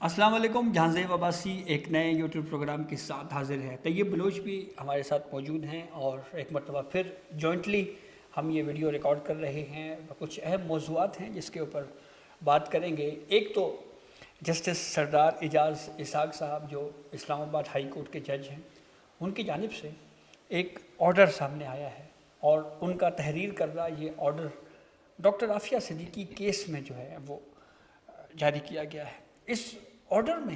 السلام علیکم. جہاں زیب عباسی ایک نئے یوٹیوب پروگرام کے ساتھ حاضر ہے. طیب بلوچ بھی ہمارے ساتھ موجود ہیں اور ایک مرتبہ پھر جوائنٹلی ہم یہ ویڈیو ریکارڈ کر رہے ہیں. کچھ اہم موضوعات ہیں جس کے اوپر بات کریں گے. ایک تو جسٹس سردار اعجاز اسحاق صاحب جو اسلام آباد ہائی کورٹ کے جج ہیں، ان کی جانب سے ایک آرڈر سامنے آیا ہے اور ان کا تحریر کردہ یہ order doctor Aafia Siddiqui case میں جو ہے وہ جاری کیا گیا ہے. اس آرڈر میں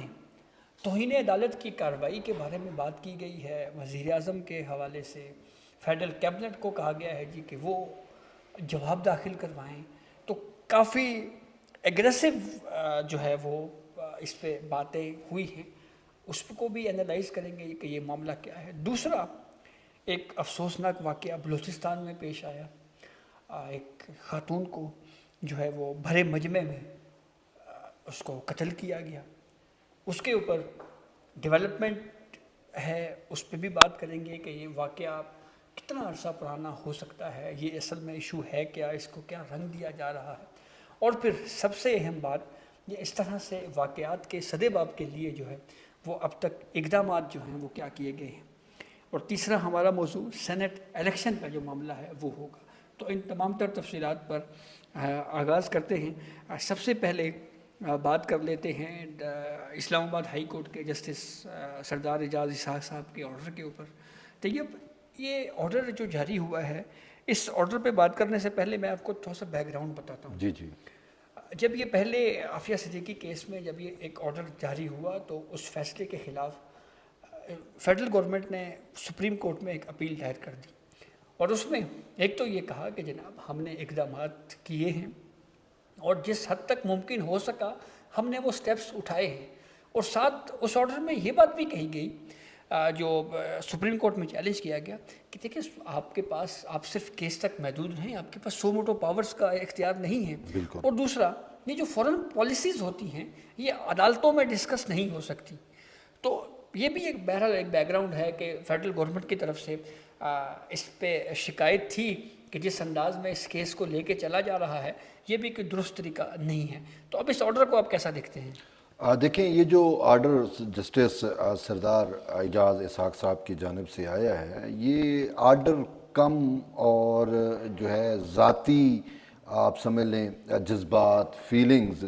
توہین عدالت کی کارروائی کے بارے میں بات کی گئی ہے. وزیر اعظم کے حوالے سے فیڈرل کیبنٹ کو کہا گیا ہے کہ وہ جواب داخل کروائیں. تو کافی ایگریسو جو ہے وہ اس پہ باتیں ہوئی ہیں. اس کو بھی انالائز کریں گے کہ یہ معاملہ کیا ہے. دوسرا ایک افسوسناک واقعہ بلوچستان میں پیش آیا. ایک خاتون کو جو ہے وہ بھرے مجمع میں اس کو قتل کیا گیا. اس کے اوپر ڈیولپمنٹ ہے، اس پہ بھی بات کریں گے کہ یہ واقعہ کتنا عرصہ پرانا ہو سکتا ہے، یہ اصل میں ایشو ہے کیا، اس کو کیا رنگ دیا جا رہا ہے. اور پھر سب سے اہم بات یہ اس طرح سے واقعات کے سدے باب کے لیے جو ہے وہ اب تک اقدامات جو ہیں وہ کیا کیے گئے ہیں. اور تیسرا ہمارا موضوع سینٹ الیکشن کا جو معاملہ ہے وہ ہوگا. تو ان تمام تر تفصیلات پر آغاز کرتے ہیں. سب سے پہلے بات کر لیتے ہیں اسلام آباد ہائی کورٹ کے جسٹس سردار اعجاز اسحاق صاحب کے آرڈر کے اوپر. تو یہ آرڈر جو جاری ہوا ہے، اس آرڈر پہ بات کرنے سے پہلے میں آپ کو تھوڑا سا بیک گراؤنڈ بتاتا ہوں. جی جب یہ پہلے عافیہ صدیقی کیس میں جب یہ ایک آرڈر جاری ہوا تو اس فیصلے کے خلاف فیڈرل گورنمنٹ نے سپریم کورٹ میں ایک اپیل دائر کر دی. اور اس میں ایک تو یہ کہا کہ جناب ہم نے اقدامات کیے ہیں اور جس حد تک ممکن ہو سکا ہم نے وہ سٹیپس اٹھائے ہیں. اور ساتھ اس آرڈر میں یہ بات بھی کہی گئی جو سپریم کورٹ میں چیلنج کیا گیا کہ دیکھیں آپ کے پاس آپ صرف کیس تک محدود ہیں، آپ کے پاس سو موٹو پاورز کا اختیار نہیں ہے. بالکل. اور دوسرا یہ جو فورن پالیسیز ہوتی ہیں یہ عدالتوں میں ڈسکس نہیں ہو سکتی. تو یہ بھی ایک بہرحال ایک بیک گراؤنڈ ہے کہ فیڈرل گورنمنٹ کی طرف سے اس پہ شکایت تھی کہ جس انداز میں اس کیس کو لے کے چلا جا رہا ہے یہ بھی کوئی درست طریقہ نہیں ہے. تو اب اس آرڈر کو آپ کیسا دیکھتے ہیں؟ دیکھیں، یہ جو آرڈر جسٹس سردار اعجاز اسحاق صاحب کی جانب سے آیا ہے، یہ آرڈر کم اور جو ہے ذاتی آپ سمجھ لیں جذبات فیلنگز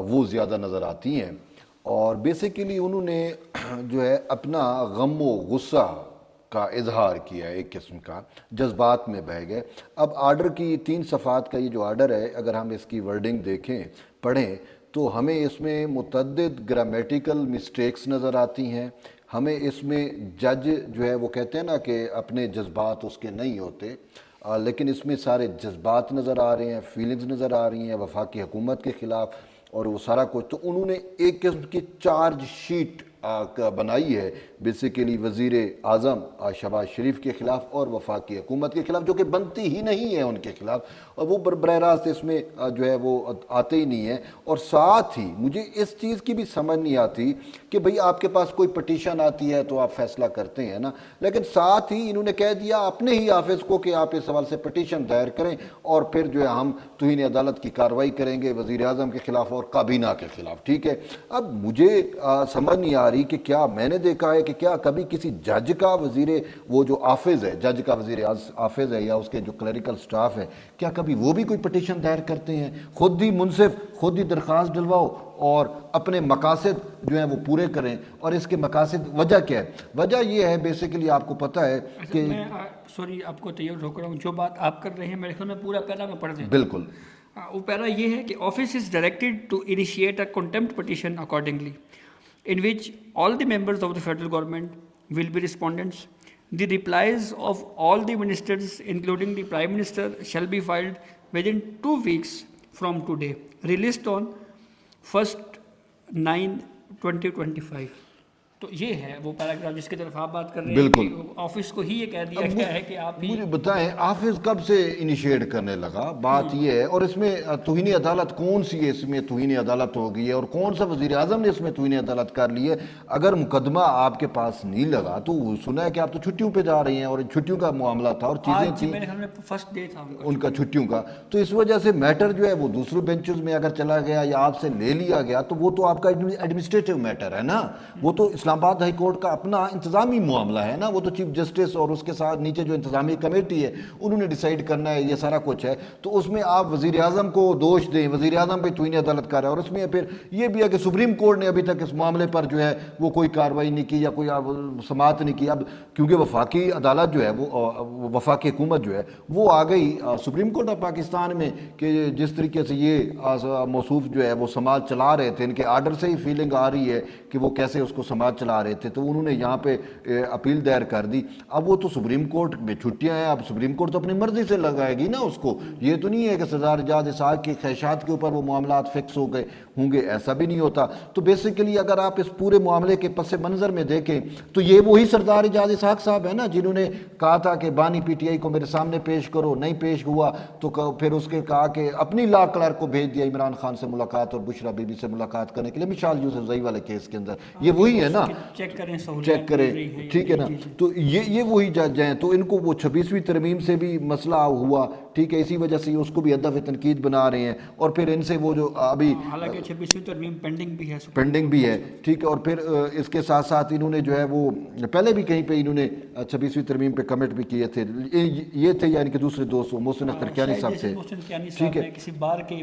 وہ زیادہ نظر آتی ہیں. اور بیسیکلی انہوں نے جو ہے اپنا غم و غصہ کا اظہار کیا ہے، ایک قسم کا جذبات میں بہہ گئے. اب آرڈر کی 3 صفحات کا یہ جو آرڈر ہے، اگر ہم اس کی ورڈنگ دیکھیں پڑھیں تو ہمیں اس میں متعدد گرامیٹیکل مسٹیکس نظر آتی ہیں. ہمیں اس میں جج جو ہے وہ کہتے ہیں نا کہ اپنے جذبات اس کے نہیں ہوتے، لیکن اس میں سارے جذبات نظر آ رہے ہیں، فیلنگز نظر آ رہی ہیں وفاقی حکومت کے خلاف اور وہ سارا کچھ. تو انہوں نے ایک قسم کی چارج شیٹ بنائی ہے بیسیکلی وزیر اعظم شہباز شریف کے خلاف اور وفاقی حکومت کے خلاف، جو کہ بنتی ہی نہیں ہے ان کے خلاف، اور وہ براہ راست اس میں جو ہے وہ آتے ہی نہیں ہیں. اور ساتھ ہی مجھے اس چیز کی بھی سمجھ نہیں آتی کہ بھئی آپ کے پاس کوئی پٹیشن آتی ہے تو آپ فیصلہ کرتے ہیں نا، لیکن ساتھ ہی انہوں نے کہہ دیا اپنے ہی آفس کو کہ آپ اس حوالے سے پٹیشن دائر کریں اور پھر جو ہے ہم توہین عدالت کی کارروائی کریں گے وزیر اعظم کے خلاف اور کابینہ کے خلاف. ٹھیک ہے، اب مجھے سمجھ نہیں آ رہی کہ کیا میں نے دیکھا ہے کہ کیا کبھی کسی جج کا وزیر وہ جو آفس ہے، جج کا وزیر آفس ہے یا اس کے جو کلریکل سٹاف ہے، کیا کبھی وہ بھی کوئی پٹیشن دائر کرتے ہیں؟ خود ہی منصف، خود ہی درخواست ڈلواؤ اور اپنے مقاصد جو ہیں وہ پورے کریں. اور اس کے مقاصد وجہ کیا ہے؟ وجہ یہ ہے بیسیکلی آپ کو پتہ ہے کہ میں سوری آپ کو طیب روک رہا ہوں، جو بات آپ کر رہے ہیں میرے خیال میں پورا پیرا میں پڑھ دیتا ہوں. بالکل. وہ پیرا یہ ہے کہ office is directed to initiate a contempt petition accordingly in which all the members of the federal government will be respondents. The replies of all the ministers, including the Prime Minister, shall be filed within 2 weeks from today. Released on 1st 9/2025. تو یہ ہے وہ paragraph جس کی طرف آپ بات کر رہے ہیں بالکل کہ آفس کو ہی یہ کہہ دیا گیا ہے کہ آپ ہی مجھے بتائیں آفس کب سے انیشیٹ کرنے لگا؟ بات یہ ہے، اور اس میں توہین عدالت کون سی ہے؟ اس میں توہین عدالت ہو گئی ہے، اور کون سا وزیر اعظم نے اس میں توہین عدالت کر لی ہے؟ اگر مقدمہ آپ کے پاس نہیں لگا تو سنا ہے کہ آپ تو چھٹیوں پہ جا رہی ہیں، اور چھٹیوں کا معاملہ تھا اور چیزیں آج تھیں میرے خیال میں فرسٹ ڈے تھا ان کا چھٹیوں کا، تو اس وجہ سے میٹر جو ہے وہ دوسرے بینچز میں اگر چلا گیا یا آپ سے لے لیا گیا تو وہ تو آپ کا ایڈمنسٹریٹو میٹر ہے نا، وہ تو اسلام آباد ہائی کورٹ کا اپنا انتظامی معاملہ ہے نا، وہ تو چیف جسٹس اور اس کے ساتھ نیچے جو انتظامی کمیٹی ہے انہوں نے ڈیسائیڈ کرنا ہے، یہ سارا کچھ ہے۔ تو اس میں آپ وزیر اعظم کو دوش دیں، وزیر اعظم پہ توہین عدالت کر رہا ہے، اور اس میں پھر یہ بھی ہے کہ سپریم کورٹ نے ابھی تک اس معاملے پر جو ہے وہ کوئی کارروائی نہیں کی یا کوئی سماعت نہیں کی۔ اب کیونکہ وفاقی عدالت جو ہے وہ وفاقی حکومت جو ہے وہ آ گئی سپریم کورٹ آف پاکستان میں، کہ جس طریقے سے یہ موصوف جو ہے وہ سماعت چلا رہے تھے، ان کے آرڈر سے ہی فیلنگ آ رہی ہے کہ وہ کیسے اس کو سماعت چلا رہے تھے، تو انہوں نے یہاں پہ اپیل دائر کر دی۔ اب وہ تو سپریم کورٹ میں چھٹیاں ہیں، اب سپریم کورٹ تو اپنی مرضی سے لگائے گی نا اس کو، یہ تو نہیں ہے کہ سردار اعجاز اسحاق کی خواہشات کے اوپر وہ معاملات فکس ہو گئے ہوں گے، ایسا بھی نہیں ہوتا۔ تو بیسیکلی اگر آپ اس پورے معاملے کے پس منظر میں دیکھیں تو یہ وہی سردار اعجاز اسحاق صاحب ہیں نا جنہوں نے کہا تھا کہ بانی پی ٹی آئی کو میرے سامنے پیش کرو، نہیں پیش ہوا تو پھر اس کے کہا کہ اپنی لا کلرک کو بھیج دیا عمران خان سے ملاقات اور بشرا بی بی سے ملاقات کرنے کے لیے، مشال یوسف زئی والے کیس کے اندر، یہ وہی ہے نا، چیک کریں چیک کریں، ٹھیک ہے نا۔ تو یہ وہی جج ہیں، تو ان کو وہ 26ویں ترمیم سے بھی مسئلہ ہوا، ٹھیک ہے، اسی وجہ سے اس کو بھی ہدف تنقید بنا رہے ہیں، اور پھر ان سے وہ جو ابھی حالانکہ 26ویں ترمیم پینڈنگ بھی ہے، پینڈنگ بھی ہے، ٹھیک ہے، اور پھر اس کے ساتھ ساتھ انہوں نے جو ہے وہ پہلے بھی کہیں پہ انہوں نے 26ویں ترمیم پہ کمنٹ بھی کیے تھے، یہ تھے یعنی کہ دوسرے دوست محسن اختر کیانی صاحب تھے، ٹھیک ہے، کسی بار کے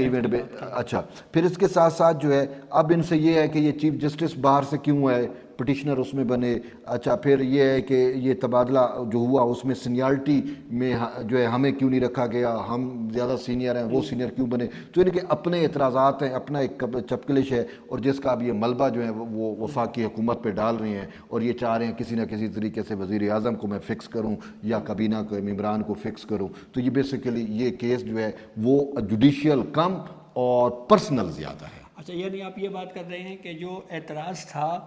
ایونٹ میں۔ اچھا، پھر اس کے ساتھ ساتھ جو ہے اب ان سے یہ ہے کہ یہ چیف جسٹس باہر سے کیوں ہے، پٹیشنر اس میں بنے۔ اچھا، پھر یہ ہے کہ یہ تبادلہ جو ہوا اس میں سینیارٹی میں جو ہے ہمیں کیوں نہیں رکھا گیا، ہم زیادہ سینئر ہیں، وہ سینئر کیوں بنے، تو ان کے اپنے اعتراضات ہیں، اپنا ایک چپکلش ہے، اور جس کا اب یہ ملبہ جو ہے وہ وفاقی حکومت پہ ڈال رہے ہیں، اور یہ چاہ رہے ہیں کسی نہ کسی طریقے سے وزیر اعظم کو میں فکس کروں یا کابینہ کو عمران کو فکس کروں۔ تو یہ بیسیکلی یہ کیس جو ہے وہ جوڈیشیل کم اور پرسنل زیادہ ہے۔ اچھا، یعنی آپ یہ بات کر رہے ہیں کہ جو اعتراض تھا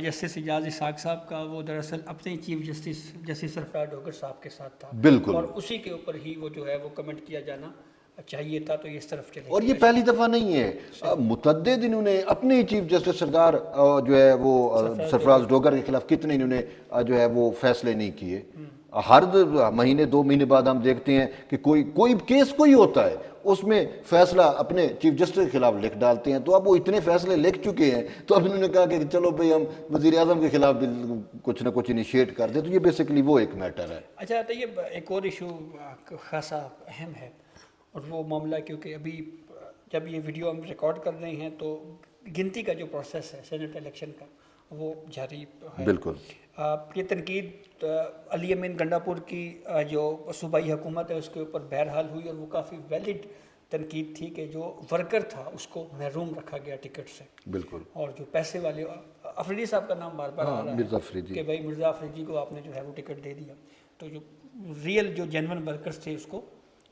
جسٹس اعجاز اسحاق صاحب کا، وہ دراصل اپنے چیف جسٹس سرفراز ڈوگر صاحب کے ساتھ تھا، بالکل، اور اسی کے اوپر ہی وہ جو ہے وہ کمنٹ کیا جانا چاہیے تھا، تو یہ اس طرف چلے۔ اور یہ پہلی دفعہ نہیں ہے، متعدد انہوں نے اپنے چیف جسٹس سردار جو ہے وہ سرفراز ڈوگر کے خلاف کتنے انہوں نے جو ہے وہ فیصلے نہیں کیے۔ ہر مہینے 2 مہینے بعد ہم دیکھتے ہیں کہ کوئی کیس کوئی ہوتا ہے، اس میں فیصلہ اپنے چیف جسٹس کے خلاف لکھ ڈالتے ہیں، تو اب وہ اتنے فیصلے لکھ چکے ہیں، تو اب انہوں نے کہا کہ چلو بھئی ہم وزیر اعظم کے خلاف بھی کچھ نہ کچھ انیشیٹ کر دیں، تو یہ بیسیکلی وہ ایک میٹر ہے۔ اچھا، تو یہ ایک اور ایشو خاصا اہم ہے، اور وہ معاملہ کیونکہ ابھی جب یہ ویڈیو ہم ریکارڈ کر رہے ہیں تو گنتی کا جو پروسیس ہے سینٹ الیکشن کا وہ جاری ہے۔ بالکل، یہ تنقید علی امین گنڈا پور کی جو صوبائی حکومت ہے اس کے اوپر بہرحال ہوئی، اور وہ کافی ویلڈ تنقید تھی کہ جو ورکر تھا اس کو محروم رکھا گیا ٹکٹ سے، بالکل، اور جو پیسے والے افریدی صاحب کا نام بار بار آ رہا مرزا ہے افریدی، کہ بھائی مرزا افریدی کو آپ نے جو ہے وہ ٹکٹ دے دیا، تو جو ریئل جو جینون ورکرز تھے اس کو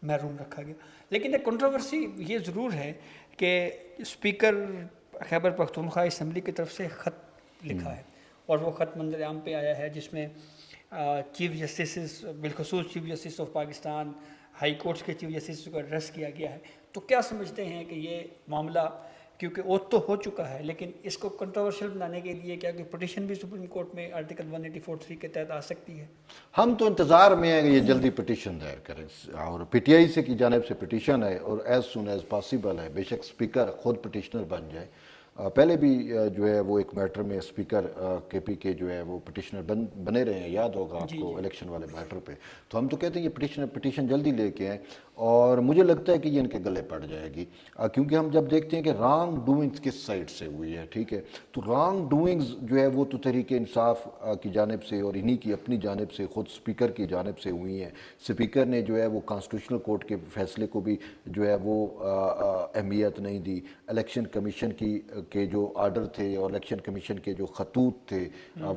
محروم رکھا گیا۔ لیکن ایک کنٹروورسی یہ ضرور ہے کہ اسپیکر خیبر پختونخوا اسمبلی کی طرف سے خط لکھا ہے، اور وہ خط منظر عام پہ آیا ہے جس میں چیف جسٹسز بالخصوص chief justice of Pakistan, high courts کے چیف جسٹس کو ایڈریس کیا گیا ہے۔ تو کیا سمجھتے ہیں کہ یہ معاملہ کیونکہ اوت تو ہو چکا ہے، لیکن اس کو کنٹروورشل بنانے کے لیے کیا کہ پٹیشن بھی سپریم کورٹ میں آرٹیکل 184(3) کے تحت آ سکتی ہے؟ ہم تو انتظار میں ہیں کہ یہ جلدی پٹیشن دائر کریں، اور پی ٹی آئی سے کی جانب سے پٹیشن ہے، اور ایز سون ایز پاسبل ہے بے شک اسپیکر خود پٹیشنر بن جائے۔ پہلے بھی جو ہے وہ ایک میٹر میں اسپیکر کے پی کے جو ہے وہ پٹیشنر بنے رہے ہیں، یاد ہوگا آپ کو الیکشن والے میٹر پہ، تو ہم تو کہتے ہیں یہ پٹیشن جلدی لے کے آئیں، اور مجھے لگتا ہے کہ یہ ان کے گلے پڑ جائے گی، کیونکہ ہم جب دیکھتے ہیں کہ رانگ ڈوئنگز کس سائڈ سے ہوئی ہے، ٹھیک ہے، تو رانگ ڈوئنگز جو ہے وہ تو تحریک انصاف کی جانب سے اور انہی کی اپنی جانب سے خود اسپیکر کی جانب سے ہوئی ہیں۔ اسپیکر نے جو ہے وہ کانسٹیٹیوشنل کورٹ کے فیصلے کو بھی جو ہے وہ اہمیت نہیں دی، الیکشن کمیشن کی کے جو آرڈر تھے اور الیکشن کمیشن کے جو خطوط تھے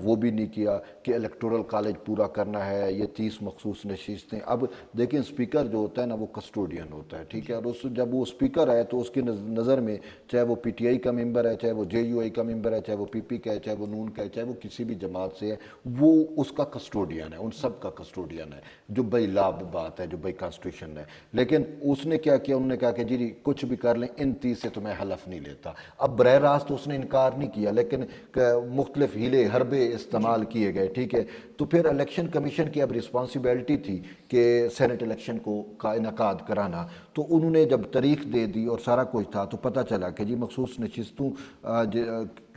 وہ بھی نہیں کیا کہ الیکٹورل کالج پورا کرنا ہے، یہ 30 مخصوص نشستیں. اب دیکھیں اسپیکر جو ہوتا ہے نا وہ کسٹوڈین ہوتا ہے، ٹھیک ہے، اور جب وہ اسپیکر ہے تو اس کی نظر میں چاہے وہ پی ٹی آئی کا ممبر ہے، چاہے وہ جے یو آئی کا ممبر ہے، چاہے وہ پی پی کا ہے، چاہے وہ نون کا ہے، چاہے وہ کسی بھی جماعت سے ہے، وہ اس کا کسٹوڈین ہے، ان سب کا کسٹوڈین ہے، جو بھائی لاب بات ہے، جو بھائی کانسٹیٹیوشن ہے. لیکن اس نے کیا کیا، انہوں نے کہا کہ جی کچھ بھی کر لیں ان 30 سے تو میں حلف نہیں لیتا. اب براہ راست اس نے انکار نہیں کیا، لیکن مختلف ہیلے حربے استعمال کیے گئے، ٹھیک ہے. تو پھر الیکشن کمیشن کی اب رسپانسبلٹی تھی کہ سینٹ الیکشن کا انعقاد کرانا. تو انہوں نے جب تاریخ دے دی اور سارا کچھ تھا تو پتہ چلا کہ جی مخصوص نشستوں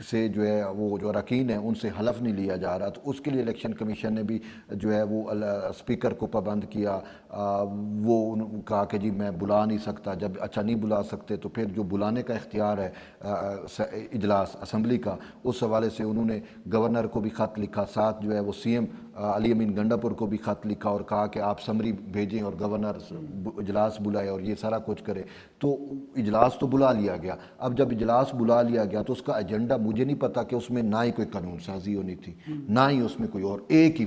سے جو ہے وہ جو اراکین ہیں ان سے حلف نہیں لیا جا رہا. تو اس کے لیے الیکشن کمیشن نے بھی جو ہے وہ اسپیکر کو پابند کیا. وہ کہا کہ جی میں بلا نہیں سکتا. جب اچھا نہیں بلا سکتے تو پھر جو بلانے کا اختیار ہے اجلاس اسمبلی کا، اس حوالے سے انہوں نے گورنر کو بھی خط لکھا، ساتھ جو ہے وہ سی ایم علی امین گنڈاپور کو بھی خط لکھا اور کہا کہ آپ سمری بھیجیں اور گورنر اجلاس بلائے اور یہ سارا کچھ کرے. تو اجلاس تو بلا لیا گیا. اب جب اجلاس بلا لیا گیا تو اس کا ایجنڈا مجھے نہیں پتا کہ اس میں نہ ہی کوئی قانون سازی ہونی تھی، نہ ہی اس میں کوئی اور، ایک ہی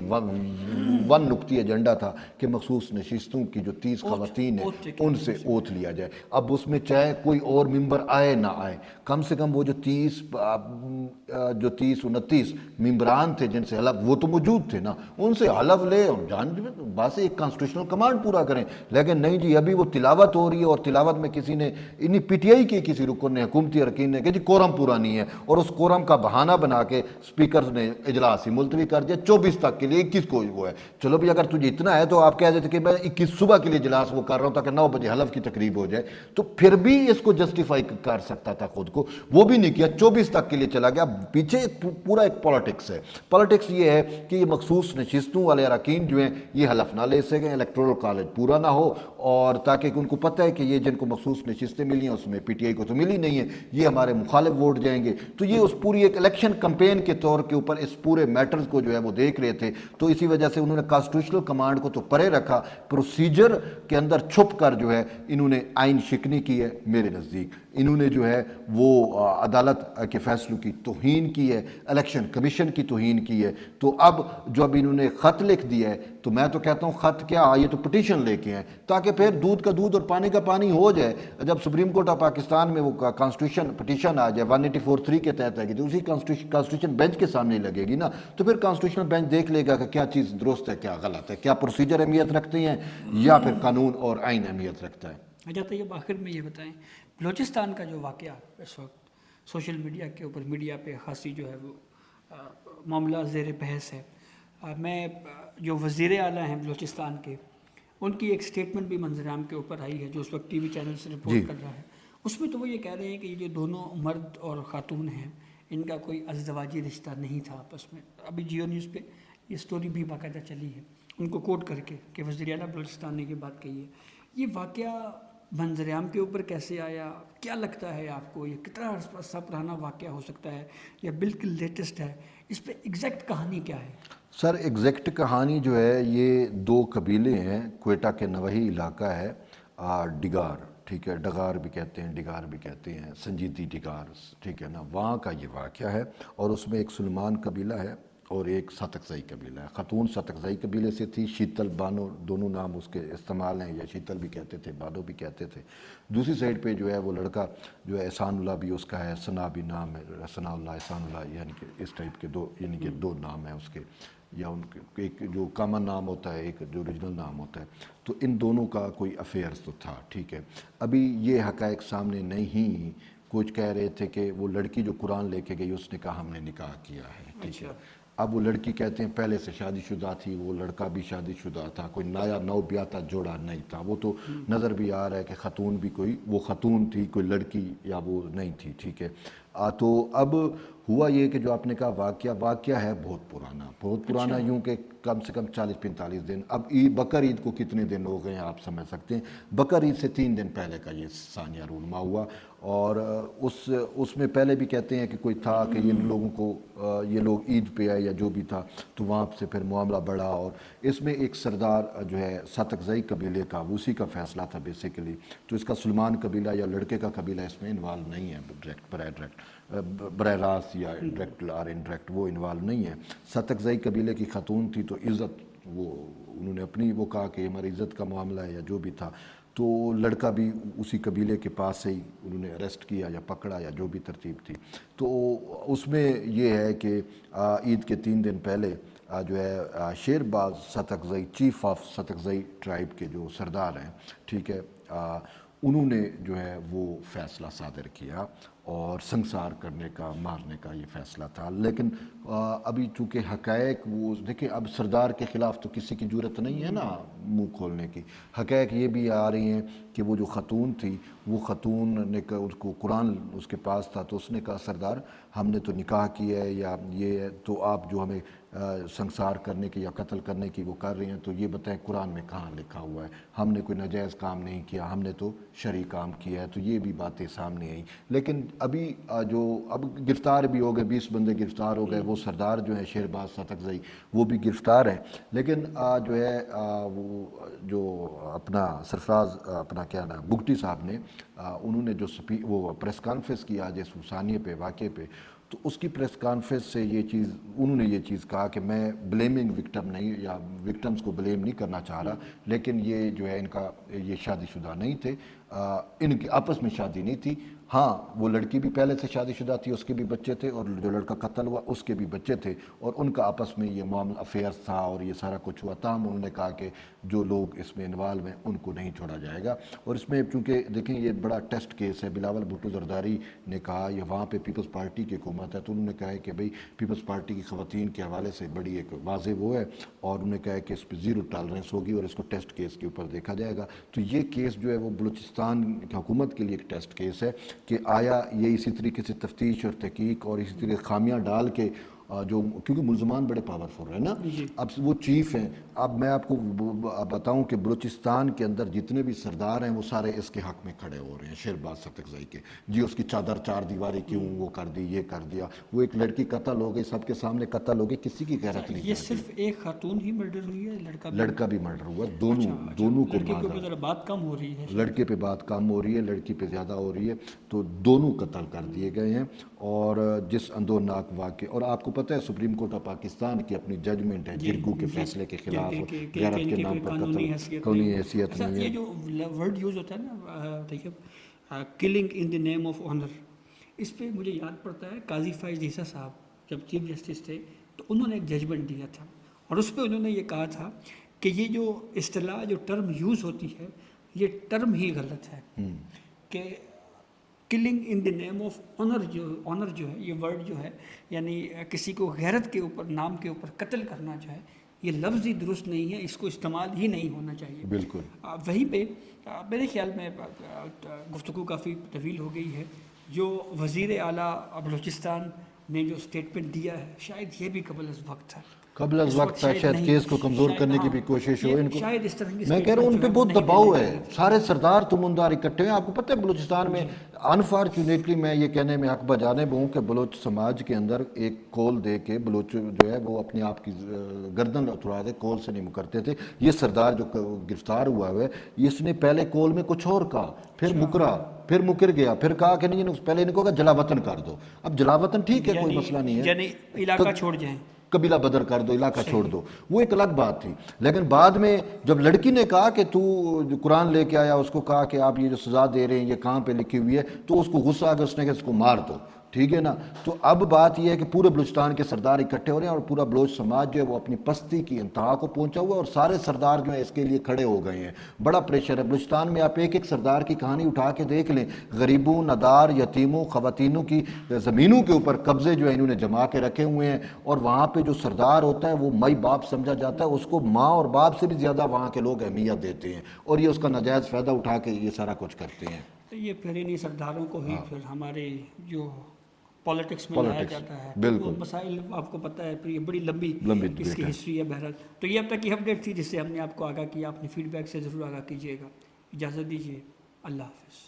ون نقطی ایجنڈا تھا کہ مخصوص نشستوں کی جو 30 خواتین ہیں ان سے اوتھ لیا جائے. اب اس میں چاہے کوئی اور ممبر آئے نہ آئے، کم سے کم وہ جو 30-29 ممبران تھے جن سے حلف، وہ تو موجود تھے نا، ان سے حلف لے اور جان بات ایک کانسٹیٹیوشنل کمانڈ پورا کریں. لیکن نہیں جی، ابھی وہ تلاوت ہو رہی ہے اور تلاوت میں کسی نے انہی پی ٹی آئی کے کسی رکن نے، حکومتی ارکین نے کہ جی کورم پورا نہیں ہے، اور اس کورم کا بہانہ بنا کے اسپیکر نے اجلاس ہی ملتوی کر دیا 24 تک کے لیے. 21 کو وہ ہے، چلو بھی اگر تجھے اتنا ہے تو آپ کہہ دیتے کہ میں 21 صبح کے لیے اجلاس وہ کر رہا ہوں تاکہ 9 بجے حلف کی تقریب ہو جائے. تو پھر بھی اس کو جسٹیفائی کر سکتا تھا خود کو، وہ بھی نہیں کیا، 24 تک کے لیے چلا گیا. پیچھے پورا ایک پالیٹکس ہے. پالیٹکس یہ ہے کہ یہ مخصوص نشستوں والے اراکین جو ہیں یہ حلف نہ لے سکیں، الیکٹورل کالج پورا نہ ہو، اور تاکہ ان کو پتہ ہے کہ یہ جن کو مخصوص نشستیں ملی ہیں اس میں پی ٹی آئی کو تو ملی نہیں ہے، یہ ہمارے مخالف ووٹ جائیں گے. تو یہ اس پوری ایک الیکشن کمپین کے طور کے اوپر اس پورے میٹرز کو جو ہے وہ دیکھ رہے تھے. تو اسی وجہ سے انہوں نے کانسٹیٹیوشنل کمانڈ کو تو پرے رکھا، پروسیجر کے اندر چھپ کر جو ہے انہوں نے آئین شکنی کی ہے. میرے نزدیک انہوں نے جو ہے وہ عدالت کے فیصلوں کی توہین کی ہے، الیکشن کمیشن کی توہین کی ہے. تو اب جب انہوں نے خط لکھ دیا ہے تو میں تو کہتا ہوں خط کیا، یہ تو پٹیشن لے کے ہیں تاکہ پھر دودھ کا دودھ اور پانی کا پانی ہو جائے. جب سپریم کورٹ آف پاکستان میں وہ کانسٹیٹیوشن پٹیشن آ جائے 184(3) کے تحت ہے کہ اسی کانسٹیٹیوشن بینچ کے سامنے لگے گی نا، تو پھر کانسٹیٹیوشن بینچ دیکھ لے گا کہ کیا چیز درست ہے کیا غلط ہے، کیا پروسیجر اہمیت رکھتے ہیں یا پھر قانون اور آئین اہمیت رکھتا ہے. اچھا طیب، آخر میں یہ بتائیں، بلوچستان کا جو واقعہ اس وقت سوشل میڈیا کے اوپر، میڈیا پہ خاصی جو ہے وہ معاملہ زیر بحث ہے. میں جو وزیر اعلیٰ ہیں بلوچستان کے، ان کی ایک سٹیٹمنٹ بھی منظر عام کے اوپر آئی ہے جو اس وقت ٹی وی چینل سے رپورٹ کر رہا ہے. اس میں تو وہ یہ کہہ رہے ہیں کہ یہ جو دونوں مرد اور خاتون ہیں ان کا کوئی ازدواجی رشتہ نہیں تھا آپس میں. ابھی جیو نیوز پہ یہ سٹوری بھی باقاعدہ چلی ہے ان کو کوٹ کر کے کہ وزیر اعلیٰ بلوچستان نے یہ بات کہی ہے. یہ واقعہ منظر عام کے اوپر کیسے آیا؟ کیا لگتا ہے آپ کو یہ کتنا عرصہ پرانا واقعہ ہو سکتا ہے یا بالکل لیٹسٹ ہے؟ اس پہ ایگزیکٹ کہانی کیا ہے؟ سر ایگزیکٹ کہانی جو ہے، یہ 2 قبیلے ہیں، کوئٹہ کے نوہی علاقہ ہے، ڈگار، ٹھیک ہے، ڈگار بھی کہتے ہیں، ڈگار بھی کہتے ہیں، سنجیدی ڈگار، ٹھیک ہے نا، وہاں کا یہ واقعہ ہے. اور اس میں ایک سلمان قبیلہ ہے اور ایک ساتکزئی قبیلہ ہے. خاتون ساتکزئی قبیلے سے تھی، شیتل بانو دونوں نام اس کے استعمال ہیں، یا شیتل بھی کہتے تھے، بانو بھی کہتے تھے. دوسری سائڈ پہ جو ہے وہ لڑکا جو ہے احسان اللہ بھی اس کا ہے، ثنا بھی نام ہے، ثنا اللہ احسان اللہ، یعنی کہ اس ٹائپ کے یعنی کہ 2 نام ہیں اس کے، یا ان کے ایک جو کامن نام ہوتا ہے، ایک جو اوریجنل نام ہوتا ہے. تو ان دونوں کا کوئی افیئرز تو تھا، ٹھیک ہے. ابھی یہ حقائق سامنے نہیں، کچھ کہہ رہے تھے کہ وہ لڑکی جو قرآن لے کے گئی اس نے کہا ہم نے نکاح کیا ہے، ٹھیک ہے. اب وہ لڑکی کہتے ہیں پہلے سے شادی شدہ تھی، وہ لڑکا بھی شادی شدہ تھا، کوئی نو بیاتا جوڑا نہیں تھا. وہ تو نظر بھی آ رہا ہے کہ خاتون بھی کوئی وہ خاتون تھی، کوئی لڑکی یا وہ نہیں تھی، ٹھیک ہے. تو اب ہوا یہ کہ جو آپ نے کہا واقعہ ہے بہت پرانا، یوں کہ کم سے کم 40-45 دن. اب بقر عید کو کتنے دن ہو گئے ہیں آپ سمجھ سکتے ہیں. بقر عید سے 3 دن پہلے کا یہ ثانیہ رونما ہوا. اور اس میں پہلے بھی کہتے ہیں کہ کوئی تھا کہ ان لوگوں کو یہ لوگ عید پہ آئے یا جو بھی تھا، تو وہاں سے پھر معاملہ بڑھا. اور اس میں ایک سردار جو ہے ساتکزئی قبیلے کا، اسی کا فیصلہ تھا بیسیکلی. تو اس کا سلمان قبیلہ یا لڑکے کا قبیلہ اس میں انوالو نہیں ہے ڈائریکٹ. براہ راست یا ڈائریکٹ اور انڈائریکٹ وہ انوالو نہیں ہے. ستکزئی قبیلے کی خاتون تھی تو عزت وہ انہوں نے اپنی وہ کہا کہ ہماری عزت کا معاملہ ہے یا جو بھی تھا, تو لڑکا بھی اسی قبیلے کے پاس سے ہی انہوں نے اریسٹ کیا یا پکڑا یا جو بھی ترتیب تھی. تو اس میں یہ ہے کہ عید کے 3 دن پہلے جو ہے شیرباز ستکزئی, چیف آف ستکزئی ٹرائب کے جو سردار ہیں, ٹھیک ہے, انہوں نے جو ہے وہ فیصلہ صادر کیا اور سنگسار کرنے کا, مارنے کا یہ فیصلہ تھا. لیکن ابھی چونکہ حقائق وہ دیکھیں, اب سردار کے خلاف تو کسی کی جرت نہیں ہے نا منہ کھولنے کی. حقائق یہ بھی آ رہی ہیں کہ وہ جو خاتون تھی, وہ خاتون نے اس کو قرآن اس کے پاس تھا, تو اس نے کہا سردار ہم نے تو نکاح کیا ہے یا یہ تو آپ جو ہمیں سنگسار کرنے کی یا قتل کرنے کی وہ کر رہی ہیں, تو یہ بتائیں قرآن میں کہاں لکھا ہوا ہے, ہم نے کوئی ناجائز کام نہیں کیا, ہم نے تو شرعی کام کیا ہے. تو یہ بھی باتیں سامنے آئیں. لیکن ابھی جو اب گرفتار بھی ہو گئے, 20 بندے گرفتار ہو گئے. وہ سردار جو ہیں شیرباز ستکزئی وہ بھی گرفتار ہیں. لیکن جو ہے وہ جو اپنا سرفراز اپنا کیا نام بگٹی صاحب نے انہوں نے جو وہ پریس کانفرنس کی آج اس ثانیے پہ واقعے پہ, تو اس کی پریس کانفرنس سے یہ چیز انہوں نے یہ چیز کہا کہ میں بلیمنگ وکٹم نہیں یا وکٹمز کو بلیم نہیں کرنا چاہ رہا, لیکن یہ جو ہے ان کا یہ شادی شدہ نہیں تھے, ان کی آپس میں شادی نہیں تھی. ہاں وہ لڑکی بھی پہلے سے شادی شدہ تھی, اس کے بھی بچے تھے, اور جو لڑکا قتل ہوا اس کے بھی بچے تھے, اور ان کا آپس میں یہ معاملہ افیئرس تھا اور یہ سارا کچھ ہوا. تاہم انہوں نے کہا کہ جو لوگ اس میں انوالو ہیں ان کو نہیں چھوڑا جائے گا. اور اس میں چونکہ دیکھیں یہ بڑا ٹیسٹ کیس ہے, بلاول بھٹو زرداری نے کہا, یہ وہاں پہ پیپلز پارٹی کی حکومت ہے, تو انہوں نے کہا ہے کہ بھئی پیپلز پارٹی کی خواتین کے حوالے سے بڑی ایک واضح وہ ہے, اور انہوں نے کہا ہے کہ اس پہ 0 ٹالرنس ہوگی اور اس کو ٹیسٹ کیس کے اوپر دیکھا جائے گا. تو یہ کیس جو ہے وہ بلوچستان کی حکومت کے لیے ایک ٹیسٹ کیس ہے کہ آیا یہ اسی طریقے سے تفتیش اور تحقیق اور اسی طریقے خامیاں ڈال کے جو, کیونکہ ملزمان بڑے پاورفل ہیں نا, اب وہ چیف ہیں. اب میں آپ کو بتاؤں کہ بلوچستان کے اندر جتنے بھی سردار ہیں وہ سارے اس کے حق میں کھڑے ہو رہے ہیں شیرباز ستکزئی کے. جی اس کی چادر 4 دیواری کیوں وہ کر دی, یہ کر دیا, وہ ایک لڑکی قتل ہو گئی, سب کے سامنے قتل ہو گئی, کسی کی غیرت نہیں. یہ صرف ایک خاتون ہی مرڈر ہوئی ہے, لڑکا بھی مرڈر ہوا, دونوں کو مارا. بات کم ہو رہی ہے, لڑکے پہ بات کم ہو رہی ہے, لڑکی پہ زیادہ ہو رہی ہے. تو دونوں قتل کر دیے گئے ہیں. اور جس اندوناک واقع, اور آپ کو پتہ ہے سپریم کورٹ آف پاکستان کی اپنی ججمنٹ ہے جرگو کے فیصلے کے خلاف, غیرت کے نام پر قتل, قانونی حیثیت نہیں ہے. یہ جو ورڈ یوز ہوتا ہے نا Tayyab, killing in the name of honour, اس پہ مجھے یاد پڑتا ہے قاضی فائز عیسیٰ صاحب جب چیف جسٹس تھے تو انہوں نے ایک ججمنٹ دیا تھا, اور اس پہ انہوں نے یہ کہا تھا کہ یہ جو اصطلاح جو ٹرم یوز ہوتی ہے یہ ٹرم ہی غلط ہے, کہ killing in the name of honour جو ہے یہ ورڈ جو ہے, یعنی کسی کو غیرت کے اوپر, نام کے اوپر قتل کرنا جو ہے, یہ لفظ ہی درست نہیں ہے, اس کو استعمال ہی نہیں ہونا چاہیے. بالکل. وہیں پہ میرے خیال میں گفتگو کافی طویل ہو گئی ہے. جو وزیر اعلیٰ بلوچستان نے جو اسٹیٹمنٹ دیا ہے شاید یہ بھی قبل از وقت تھا, قبل از وقت تھا, شاید کیس کو کمزور کرنے کی بھی کوشش ہو ان کو. شاید اس طرح کی میں کہہ رہا ہوں ان پہ بہت دباؤ ہے, سارے سردار تمندار اکٹھے ہیں. آپ کو پتہ ہے بلوچستان میں انفارچونیٹلی میں یہ کہنے میں حق بجانب ہوں کہ بلوچ سماج کے اندر ایک کول دے کے بلوچ جو ہے وہ اپنے آپ کی گردن اتروا دے, کول سے نہیں مکرتے تھے. یہ سردار جو گرفتار ہوا ہے اس نے پہلے کول میں کچھ اور کہا, پھر مکرا, پھر مکر گیا, پھر کہا کہ نہیں پہلے ان کو کہا جلا وطن کر دو. اب جلا وطن ٹھیک ہے, کوئی مسئلہ نہیں ہے, یعنی علاقہ چھوڑ جائیں, قبیلہ بدر کر دو, علاقہ چھوڑ دو, وہ ایک الگ بات تھی. لیکن بعد میں جب لڑکی نے کہا کہ تو قرآن لے کے آیا, اس کو کہا کہ آپ یہ جو سزا دے رہے ہیں یہ کہاں پہ لکھی ہوئی ہے, تو اس کو غصہ آ گیا, اس نے کہا اس کو مار دو. ٹھیک ہے نا. تو اب بات یہ ہے کہ پورے بلوچستان کے سردار اکٹھے ہو رہے ہیں, اور پورا بلوچ سماج جو ہے وہ اپنی پستی کی انتہا کو پہنچا ہوا ہے, اور سارے سردار جو ہیں اس کے لیے کھڑے ہو گئے ہیں. بڑا پریشر ہے بلوچستان میں. آپ ایک ایک سردار کی کہانی اٹھا کے دیکھ لیں, غریبوں, ندار, یتیموں, خواتینوں کی زمینوں کے اوپر قبضے جو ہے انہوں نے جما کے رکھے ہوئے ہیں. اور وہاں پہ جو سردار ہوتا ہے وہ مائی باپ سمجھا جاتا ہے, اس کو ماں اور باپ سے بھی زیادہ وہاں کے لوگ اہمیت دیتے ہیں, اور یہ اس کا ناجائز فائدہ اٹھا کے یہ سارا کچھ کرتے ہیں. یہ پھر انہیں سرداروں کو ہی پھر ہمارے جو پالیٹکس میں لایا جاتا ہے. بالکل. مسائل آپ کو پتہ ہے, پھر یہ بڑی لمبی اس کی ہسٹری ہے. بہرحال تو یہ اب تک کی اپڈیٹ تھی جس سے ہم نے آپ کو آگاہ کیا. اپنے فیڈ بیک سے ضرور آگاہ کیجیے گا. اجازت دیجیے, اللہ حافظ.